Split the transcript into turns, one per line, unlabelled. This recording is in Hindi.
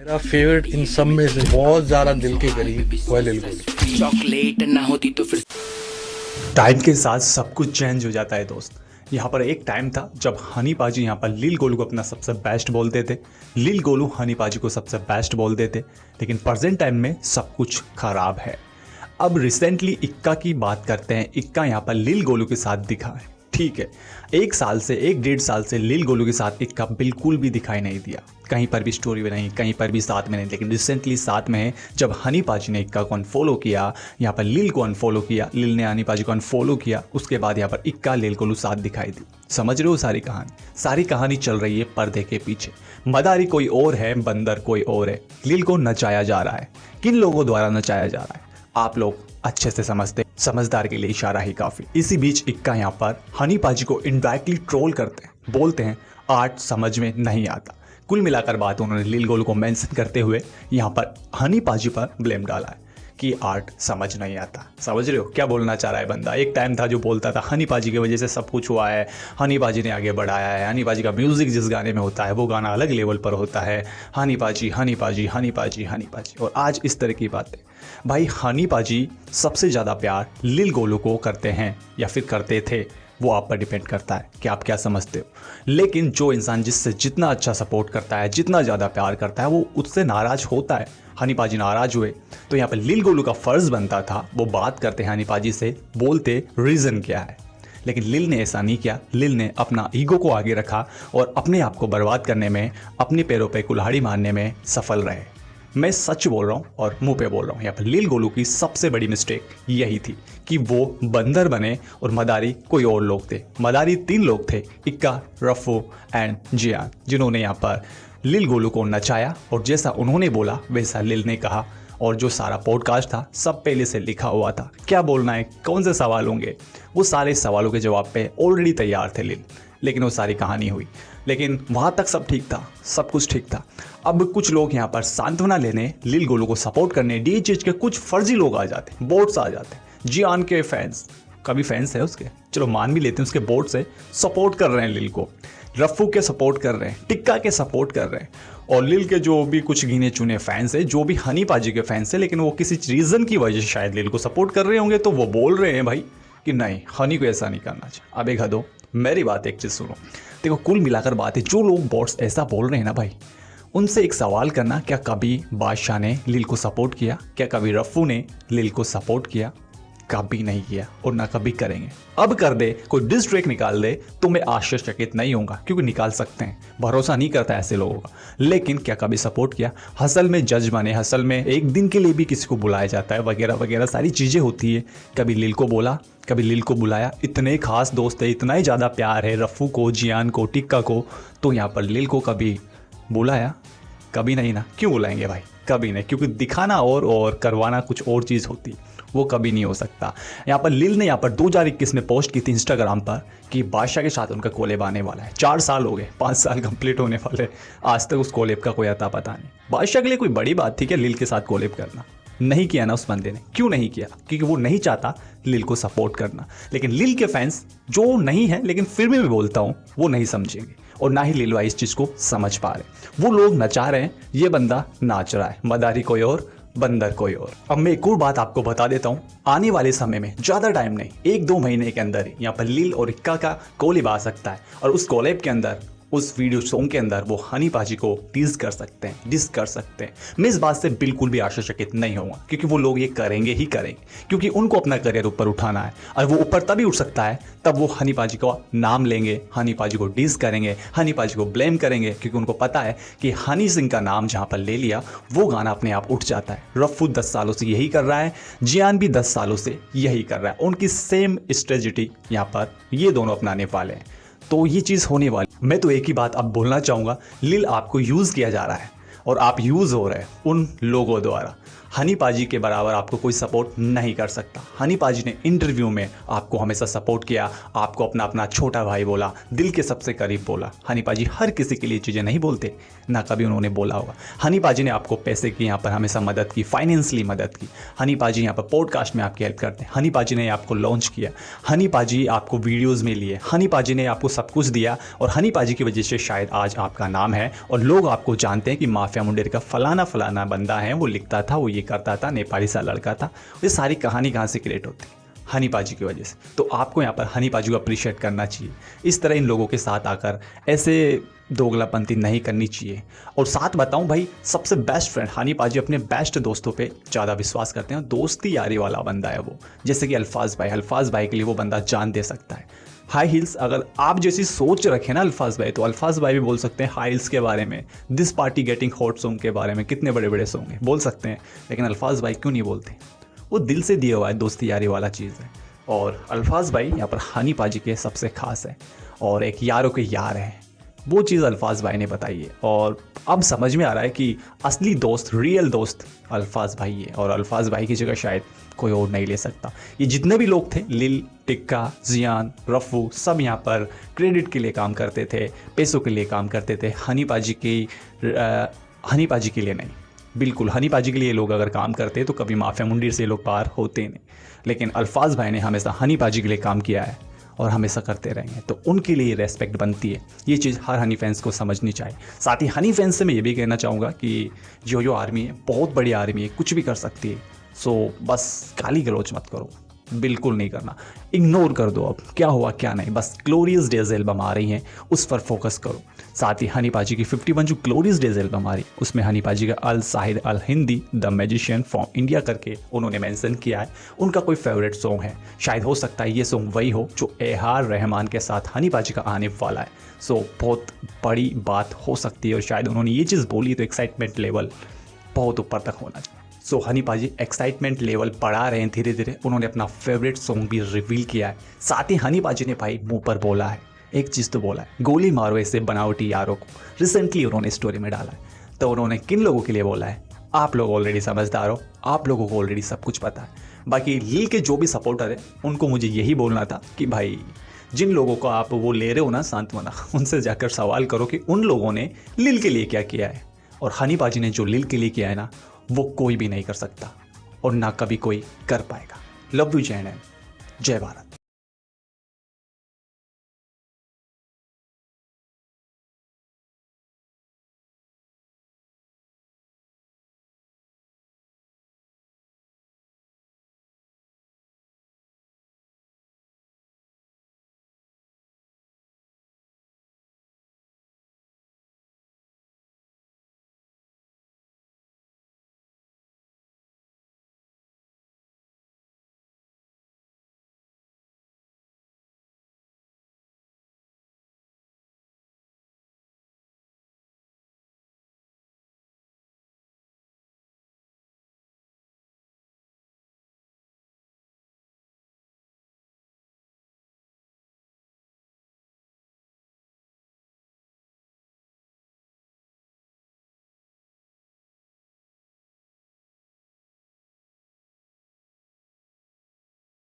मेरा फेवरेट इन सब में से बहुत ज्यादा दिल के करीब वो है लिल गोलू।
चॉकलेट ना होती तो फिर
टाइम के साथ सब कुछ चेंज हो जाता है दोस्त। यहाँ पर एक टाइम था जब हनी पाजी यहाँ पर लिल गोलू को अपना सबसे बेस्ट बोलते थे, लिल गोलू हनी पाजी को सबसे बेस्ट बोलते थे। लेकिन प्रेजेंट टाइम में सब कुछ खराब है। अब रिसेंटली इक्का की बात करते हैं। इक्का यहाँ पर लिल गोलू के साथ दिखा है, ठीक है। 1-1.5 साल से लिल गोलू के साथ इक्का बिल्कुल भी दिखाई नहीं दिया, कहीं पर भी स्टोरी में नहीं, कहीं पर भी साथ में नहीं। लेकिन रिसेंटली साथ में है। जब हनी पाजी ने इक्का को अनफॉलो किया, यहाँ पर लिल को अनफॉलो किया, लिल ने हनी पाजी को अनफॉलो किया, उसके बाद यहाँ पर इक्का लिल गोलू साथ दिखाई दी। समझ रहे हो सारी कहानी चल रही है पर्दे के पीछे। मदारी कोई और है, बंदर कोई और है। लिल को नचाया जा रहा है। किन लोगों द्वारा नचाया जा रहा है आप लोग अच्छे से समझते, समझदार के लिए इशारा ही काफी। इसी बीच इक्का यहाँ पर हनी पाजी को इनडायरेक्टली ट्रोल करते हैं, बोलते हैं आर्ट समझ में नहीं आता। कुल मिलाकर बात उन्होंने लिल गोलू को मेंशन करते हुए यहाँ पर हनी पाजी पर ब्लेम डाला है कि आर्ट समझ नहीं आता। समझ रहे हो क्या बोलना चाह रहा है बंदा। एक टाइम था जो बोलता था हनी पाजी की वजह से सब कुछ हुआ है, हनी पाजी ने आगे बढ़ाया है, हनी पाजी का म्यूजिक जिस गाने में होता है वो गाना अलग लेवल पर होता है, हनी पाजी हनी पाजी हनी पाजी हनी पाजी। और आज इस तरह की बातें। भाई हनी पाजी सबसे ज़्यादा प्यार लिल गोलू को करते हैं या फिर करते थे, वो आप पर डिपेंड करता है कि आप क्या समझते हो। लेकिन जो इंसान जिससे जितना अच्छा सपोर्ट करता है, जितना ज़्यादा प्यार करता है, वो उससे नाराज़ होता है। हनी पाजी नाराज़ हुए तो यहाँ पर लिल गोलू का फ़र्ज़ बनता था वो बात करते हैं हनी पाजी से, बोलते रीज़न क्या है। लेकिन लिल ने ऐसा नहीं किया। लिल ने अपना ईगो को आगे रखा और अपने आप को बर्बाद करने में, अपने पैरों पे कुल्हाड़ी मारने में सफल रहे। मैं सच बोल रहा हूँ और मुंह पे बोल रहा हूँ। यहाँ पर लिल गोलू की सबसे बड़ी मिस्टेक यही थी कि वो बंदर बने और मदारी कोई और लोग थे। मदारी 3 लोग थे, इक्का, रफ़ू एंड जियान, जिन्होंने यहाँ पर लिल गोलू को नचाया और जैसा उन्होंने बोला वैसा लिल ने कहा। और जो सारा पॉडकास्ट था सब पहले से लिखा हुआ था, क्या बोलना है, कौन से सवाल होंगे, वो सारे सवालों के जवाब पे ऑलरेडी तैयार थे लिल। लेकिन वो सारी कहानी हुई, लेकिन वहाँ तक सब ठीक था, सब कुछ ठीक था। अब कुछ लोग यहाँ पर सांत्वना लेने, लिल गोलू को सपोर्ट करने, डीएचएच के कुछ फर्जी लोग आ जाते, बोट्स आ जाते। जियान के फैंस, कभी फैंस है उसके, चलो मान भी लेते हैं, उसके बोर्ड से सपोर्ट कर रहे हैं लिल को। रफ़ू के सपोर्ट कर रहे हैं, टिक्का के सपोर्ट कर रहे हैं, और लिल के जो भी कुछ गिने चुने फैंस हैं, जो भी हनी पाजी के फैंस हैं, लेकिन वो किसी रीज़न की वजह से शायद लिल को सपोर्ट कर रहे होंगे, तो वो बोल रहे हैं भाई कि नहीं, हनी को ऐसा नहीं करना चाहिए। अब एक हदो, मेरी बात एक चीज़ सुनो। देखो कुल मिलाकर बात है, जो लोग बॉट्स ऐसा बोल रहे हैं ना भाई, उनसे एक सवाल करना, क्या कभी बादशाह ने लिल को सपोर्ट किया? क्या कभी रफ़ू ने लिल को सपोर्ट किया? कभी नहीं किया और ना कभी करेंगे। अब कर दे कोई डिस ट्रैक निकाल दे तो मैं आश्चर्यचकित नहीं होऊंगा, क्योंकि निकाल सकते हैं, भरोसा नहीं करता ऐसे लोगों का। लेकिन क्या कभी सपोर्ट किया? हसल में जज बने, हसल में एक दिन के लिए भी किसी को बुलाया जाता है, वगैरह वगैरह सारी चीज़ें होती है। कभी लिल को बोला, कभी लिल को बुलाया? इतने खास दोस्त है, इतना ही ज़्यादा प्यार है रफ़ू को, जियान को, टिक्का को, तो यहाँ पर लिल को कभी बुलाया? कभी नहीं ना। क्यों बुलाएंगे भाई? कभी नहीं, क्योंकि दिखाना और करवाना कुछ और चीज़ होती, वो कभी नहीं हो सकता। यहाँ पर लिल ने यहाँ पर 2021 में पोस्ट की थी इंस्टाग्राम पर कि बादशाह के साथ उनका कोलेब आने वाला है। 4 साल हो गए, 5 साल कंप्लीट होने वाले, आज तक उस कोलेब का कोई अता पता नहीं। बादशाह के लिए कोई बड़ी बात थी क्या लिल के साथ कोलेब करना? नहीं किया ना उस बंदे ने। क्यों नहीं किया? क्योंकि वो नहीं चाहता लिल को सपोर्ट करना। लेकिन लिल के फैंस जो नहीं है, लेकिन फिर भी मैं बोलता हूँ, वो नहीं समझेंगे और ना ही लिल भाई इस चीज़ को समझ पा रहे। वो लोग नचा रहे हैं, ये बंदा नाच रहा है, मदारी कोई और, बंदर कोई और। अब मैं एक और बात आपको बता देता हूँ, आने वाले समय में ज़्यादा टाइम नहीं, 1-2 महीने के अंदर ही यहाँ पर लिल और इक्का का कोलेब आ सकता है। और उस कोलेब के अंदर, उस वीडियो सॉन्ग के अंदर वो हनी पाजी को टीज कर सकते हैं, डिस कर सकते हैं। मैं इस बात से बिल्कुल भी आश्चर्यचकित नहीं होऊंगा, क्योंकि वो लोग ये करेंगे ही करेंगे, क्योंकि उनको अपना करियर ऊपर उठाना है। और वो ऊपर तभी उठ सकता है तब वो हनी पाजी का नाम लेंगे, हनी पाजी को डिस करेंगे, हनी पाजी को ब्लेम करेंगे, क्योंकि उनको पता है कि हनी सिंह का नाम जहाँ पर ले लिया वो गाना अपने आप उठ जाता है। रफ़ू 10 सालों से यही कर रहा है, जियान भी 10 सालों से यही कर रहा है। उनकी सेम स्ट्रेटजी यहाँ पर ये दोनों अपनाने वाले हैं, तो ये चीज़ होने वाली। मैं तो एक ही बात अब बोलना चाहूँगा, लिल आपको यूज़ किया जा रहा है और आप यूज़ हो रहे हैं उन लोगों द्वारा। हनी पाजी के बराबर आपको कोई सपोर्ट नहीं कर सकता। हनी पाजी ने इंटरव्यू में आपको हमेशा सपोर्ट किया, आपको अपना अपना छोटा भाई बोला, दिल के सबसे करीब बोला। हनी पाजी हर किसी के लिए चीज़ें नहीं बोलते, ना कभी उन्होंने बोला होगा। हनी पाजी ने आपको पैसे की यहाँ पर हमेशा मदद की, फाइनेंशियली मदद की। हनी पाजी यहाँ पर पॉडकास्ट में आपकी हेल्प करते हैं। हनी पाजी ने आपको लॉन्च किया, हनी पाजी आपको वीडियोज़ में लिए, हनी पाजी ने आपको सब कुछ दिया और हनी पाजी की वजह से शायद आज आपका नाम है और लोग आपको जानते हैं कि माफिया माफिया मुंडेर का फलाना फलाना बंदा है, वो लिखता था, वो ये करता था, नेपाली सा लड़का था। ये सारी कहानी कहाँ से क्रिएट होती है? हनी पाजी की वजह से। तो आपको यहाँ पर हनी पाजी को अप्रिशिएट करना चाहिए। इस तरह इन लोगों के साथ आकर ऐसे दोगलापंती नहीं करनी चाहिए। और साथ बताऊं भाई, सबसे बेस्ट फ्रेंड हनी पाजी अपने बेस्ट दोस्तों पे ज़्यादा विश्वास करते हैं। दोस्ती यारी वाला बंदा है वो। जैसे कि अल्फाज भाई के लिए वो बंदा जान दे सकता है। हाई हील्स, अगर आप जैसी सोच रखें ना अल्फाज भाई, तो अल्फाज भाई भी बोल सकते हैं हाई हील्स के बारे में, this party getting hot song के बारे में। कितने बड़े बड़े सॉन्ग हैं, बोल सकते हैं, लेकिन अल्फाज भाई क्यों नहीं बोलते? वो दिल से दिया हुआ है, दोस्ती यारी वाला चीज़ है। और अल्फाज भाई यहाँ पर हनी पाजी के सबसे खास है और एक यारों के यार हैं। वो चीज़ अल्फाज भाई ने बताई है और अब समझ में आ रहा है कि असली दोस्त, रियल दोस्त अल्फाज भाई है और अल्फाज भाई की जगह शायद कोई और नहीं ले सकता। ये जितने भी लोग थे, लिल, टिक्का, जियान, रफ़ू, सब यहाँ पर क्रेडिट के लिए काम करते थे, पैसों के लिए काम करते थे। हनी पाजी के लिए नहीं। बिल्कुल हनी पाजी के लिए लोग अगर काम करते तो कभी माफिया मुंडीर से लोग पार होते नहीं। लेकिन अल्फाज भाई ने हमेशा हनी पाजी के लिए काम किया है और हमेशा करते रहेंगे, तो उनके लिए रेस्पेक्ट बनती है। ये चीज़ हर हनी फैंस को समझनी चाहिए। साथ ही हनी फैंस से मैं ये भी कहना चाहूँगा कि जो आर्मी है बहुत बड़ी आर्मी है, कुछ भी कर सकती है। सो बस गाली गलौज मत करो, बिल्कुल नहीं करना, इग्नोर कर दो। अब क्या हुआ क्या नहीं, बस ग्लोरियस डेज एल्बम आ रही हैं, उस पर फोकस करो। साथ ही हनी पाजी की 51 जो ग्लोरियस डेज एल्बम आ रही, उसमें हनी पाजी का Al Sahir Al Hindi the magician from India करके उन्होंने मेंशन किया है। उनका कोई फेवरेट सॉन्ग है, शायद हो सकता है ये सॉन्ग वही हो जो ए.आर. रहमान के साथ हनी पाजी का आने वाला है। सो बहुत बड़ी बात हो सकती है और शायद उन्होंने ये चीज़ बोली तो एक्साइटमेंट लेवल बहुत ऊपर तक होना चाहिए। सो हनी पाजी एक्साइटमेंट लेवल बढ़ा रहे हैं धीरे धीरे। उन्होंने अपना फेवरेट सॉन्ग भी रिवील किया है। साथ ही हनी पाजी ने भाई मुंह पर बोला है, एक चीज़ तो बोला है, गोली मारो ऐसे बनावटी यारों को। रिसेंटली उन्होंने स्टोरी में डाला है, तो उन्होंने किन लोगों के लिए बोला है? आप लोग ऑलरेडी समझदार हो, आप लोगों को ऑलरेडी सब कुछ पता है। बाकी लील के जो भी सपोर्टर है उनको मुझे यही बोलना था कि भाई जिन लोगों को आप वो ले रहे हो ना सांत्वना, उनसे जाकर सवाल करो कि उन लोगों ने लील के लिए क्या किया है। और हनी पाजी ने जो लील के लिए किया है ना, वो कोई भी नहीं कर सकता और ना कभी कोई कर पाएगा। लव यू जय हिंद, जय भारत।